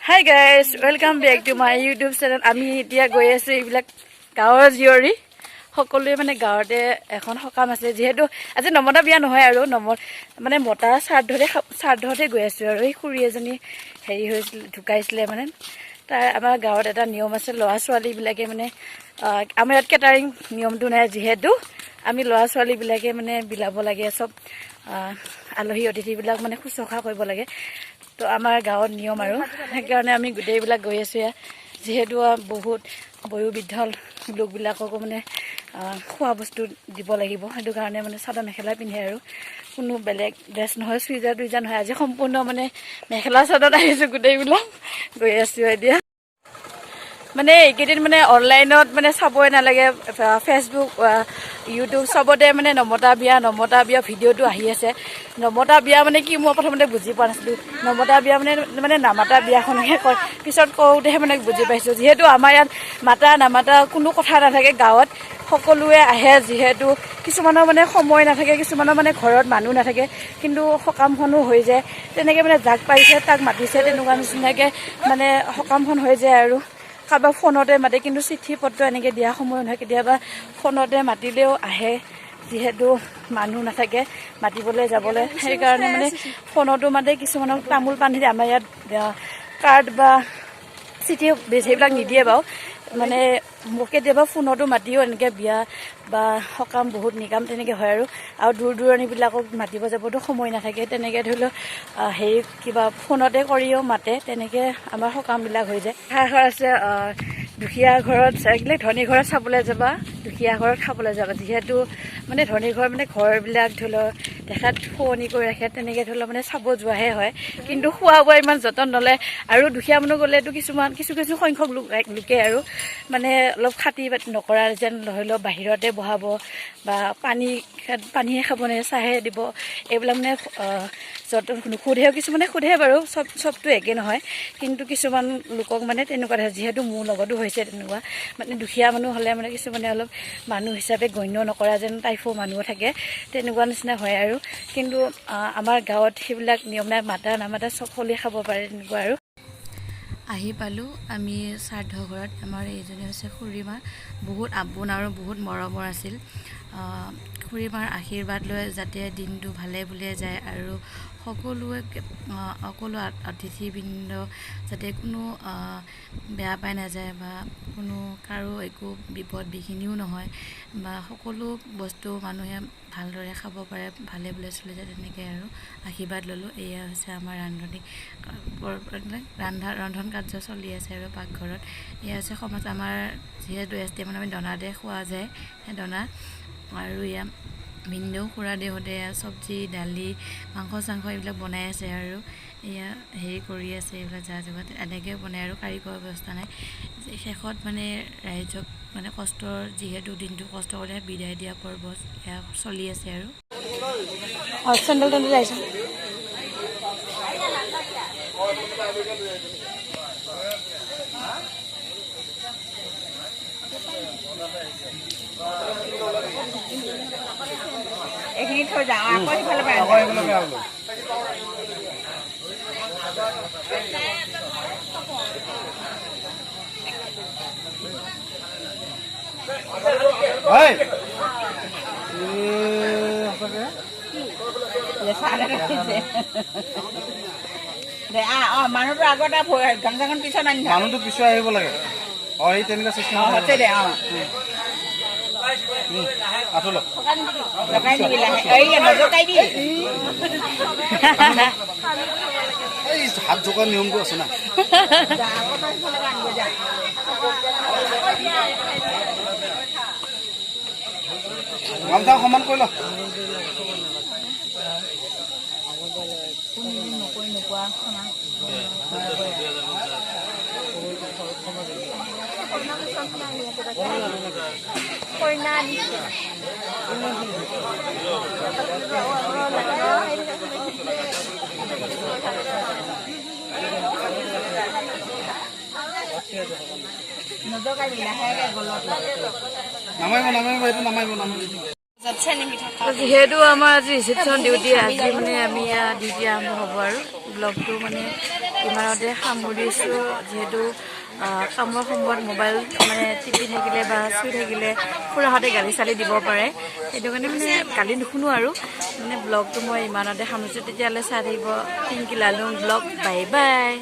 Hi guys, welcome back to my YouTube channel. আমি এতিয়া গৈ আছো এইবিলাক গাঁৱৰ জীয়ৰী সকলোৱে মানে গাঁৱতে এখন সকাম আছে যেহেতু আজি নমতা বিয়া নহয় আৰু মানে মতা শ্ৰাদ্ধতে গৈ আছো আৰু এই খুৰী এজনী হেৰি হৈছিল ঢুকাইছিলে মানে তাৰ আমাৰ গাঁৱত এটা নিয়ম আছে ল'ৰা ছোৱালীবিলাকে মানে আমাৰ ইয়াত কেটাৰিং নিয়মটো নাই যেহেতু আমি ল'ৰা ছোৱালীবিলাকে মানে বিলাব লাগে চব আলহী অতিথিবিলাক মানে শুশ্ৰূষা কৰিব লাগে তো আমাৰ গাঁৱত নিয়ম আৰু সেইকাৰণে আমি গোটেইবিলাক গৈ আছোঁ ইয়াত যেহেতু বহুত বয়োবৃদ্ধ লোকবিলাককো মানে খোৱা বস্তু দিব লাগিব সেইটো কাৰণে মানে চাদৰ মেখেলা পিন্ধে আৰু কোনো বেলেগ ড্ৰেছ নহয় চুইজাৰ টুইজাৰ নহয় আজি সম্পূৰ্ণ মানে মেখেলা চাদৰত আহিছোঁ গোটেইবিলাক গৈ আছোঁ এতিয়া মানে এইকেইদিন মানে অনলাইনত মানে চাবই নালাগে ফেচবুক ইউটিউব চবতে মানে নমতা বিয়া ভিডিঅ'টো আহি আছে নমতা বিয়া মানে কি মই প্ৰথমতে বুজি পোৱা নাছিলোঁ নমতা বিয়া মানে নামাতা বিয়াখনহে কয় পিছত কওঁতেহে মানে বুজি পাইছোঁ যিহেতু আমাৰ ইয়াত মাতা নামাতা কোনো কথা নাথাকে গাঁৱত সকলোৱে আহে যিহেতু কিছুমানৰ মানে সময় নাথাকে কিছুমানৰ মানে ঘৰত মানুহ নাথাকে কিন্তু সকামখনো হৈ যায় তেনেকৈ মানে যাক পাৰিছে তাক মাতিছে তেনেকুৱা নিচিনাকৈ মানে সকামখন হৈ যায় আৰু কাৰোবাক ফোনতে মাতে কিন্তু চিঠি পত্ৰ এনেকৈ দিয়া সময় নহয় কেতিয়াবা ফোনতে মাতিলেও আহে যিহেতু মানুহ নাথাকে মাতিবলৈ যাবলৈ সেইকাৰণে মানে ফোনতো মাতে কিছুমানক তামোল পাণ দিয়ে আমাৰ ইয়াত কাৰ্ড বা চিঠি সেইবিলাক নিদিয়ে বাৰু মানে মোক কেতিয়াবা ফোনতো মাতিও এনেকৈ বিয়া বা সকাম বহুত নিকাম তেনেকৈ হয় আৰু দূৰ দূৰণিবিলাকক মাতিব যাবতো সময় নাথাকে তেনেকৈ ধৰি লওক হেৰি কিবা ফোনতে কৰিও মাতে তেনেকৈ আমাৰ সকামবিলাক হৈ যায় ঘৰ আছে দুখীয়া ঘৰত এইবিলাক ধনী ঘৰত চাবলৈ যাবা দুখীয়া ঘৰত খাবলৈ যাবা যিহেতু মানে ধনী ঘৰ মানে ঘৰবিলাক ধৰি লওক দেখাত শুৱনি কৰি ৰাখে তেনেকৈ ধৰি লওক মানে চাব যোৱাহে হয় কিন্তু খোৱা বোৱা ইমান যতন নলয় আৰু দুখীয়া মানুহ গ'লেতো কিছু সংখ্যক লোকে আৰু মানে অলপ খাতি বাতি নকৰা যেন ধৰি লওক বাহিৰতে বহাব বা পানীহে খাব নে চাহে দিব এইবিলাক মানে যতন সোধেও কিছুমানে সোধে বাৰু চবটো একে নহয় কিন্তু কিছুমান লোকক মানে তেনেকুৱা ধৰে যিহেতু মোৰ লগতো হৈছে তেনেকুৱা মানে দুখীয়া মানুহ হ'লে মানে কিছুমানে অলপ মানুহ হিচাপে গণ্য নকৰা যেন টাইপৰ মানুহ থাকে তেনেকুৱা নিচিনা হয় আৰু কিন্তু আমাৰ গাঁৱত সেইবিলাক নিয়ম নাই মাতা নামাতা সকলোৱে খাব পাৰে তেনেকুৱা আৰু আহি পালোঁ আমি শ্ৰাদ্ধ ঘৰত আমাৰ এইজনী হৈছে খুৰীমা বহুত আপোন আৰু বহুত মৰমৰ আছিল খুৰীমাৰ আশীৰ্বাদ লৈ যাতে দিনটো ভালে বুলে যায় আৰু সকলো অতিথিবৃন্দ যাতে কোনো বেয়া পাই নাযায় বা কোনো কাৰো একো বিপদ বিঘিনিও নহয় বা সকলো বস্তু মানুহে ভালদৰে খাব পাৰে ভালে বুলে চলি যায় তেনেকৈ আৰু আশীৰ্বাদ ল'লোঁ এয়া হৈছে আমাৰ ৰন্ধন কাৰ্য চলি আছে আৰু পাকঘৰত এয়া হৈছে সমাজ আমাৰ যিহেতু মানে আমি দনাতে খোৱা যায় সেই দনা আৰু এয়া ভিনদেউ খুৰা দেউহঁতে চব্জি দালি মাংস চাংস এইবিলাক বনাই আছে আৰু এয়া হেৰি কৰি আছে এইবিলাক যা যোগাৰ এনেকৈ বনাই আৰু কাৰিকৰ ব্যৱস্থা নাই শেষত মানে ৰাইজক মানে কষ্টৰ যিহেতু দিনটো কষ্ট কৰি বিদায় দিয়া পৰ্ব এয়া চলি আছে আৰু এইখিনি থৈ যাওঁ আকৌ সিফালে মানুহটো আগতে গামোচাখন পিছত আনি মানুহটো পিছুৱাই আহিব লাগে এই তেনেকুৱা চিষ্টেম হৈছে দে লগাই দিবি নজকাই দি এই হাত জোকাৰ নিয়মটো আছে না গামোচা সমান কৰি ল নোপোৱা কইনা দিছে নামাৰিব এইটো নামাৰিব যিহেতু আমাৰ আজি ৰিচেপশ্যন ডিউটি আজি মানে আমি ডিউটি আৰম্ভ হ'ব আৰু ব্লগটো মানে ইমানতে সামৰিছোঁ যিহেতু কামৰ সময়ত মোবাইল মানে টিপি থাকিলে বা চুই থাকিলে খুৰাহঁতে গালি চালি দিব পাৰে সেইটো কাৰণে মানে গালি নুশুনো আৰু মানে ব্লগটো মই ইমানতে সামৰিছোঁ তেতিয়াহ'লে চাই থাকিব পিংকি লালুং ব্লগ বাই বাই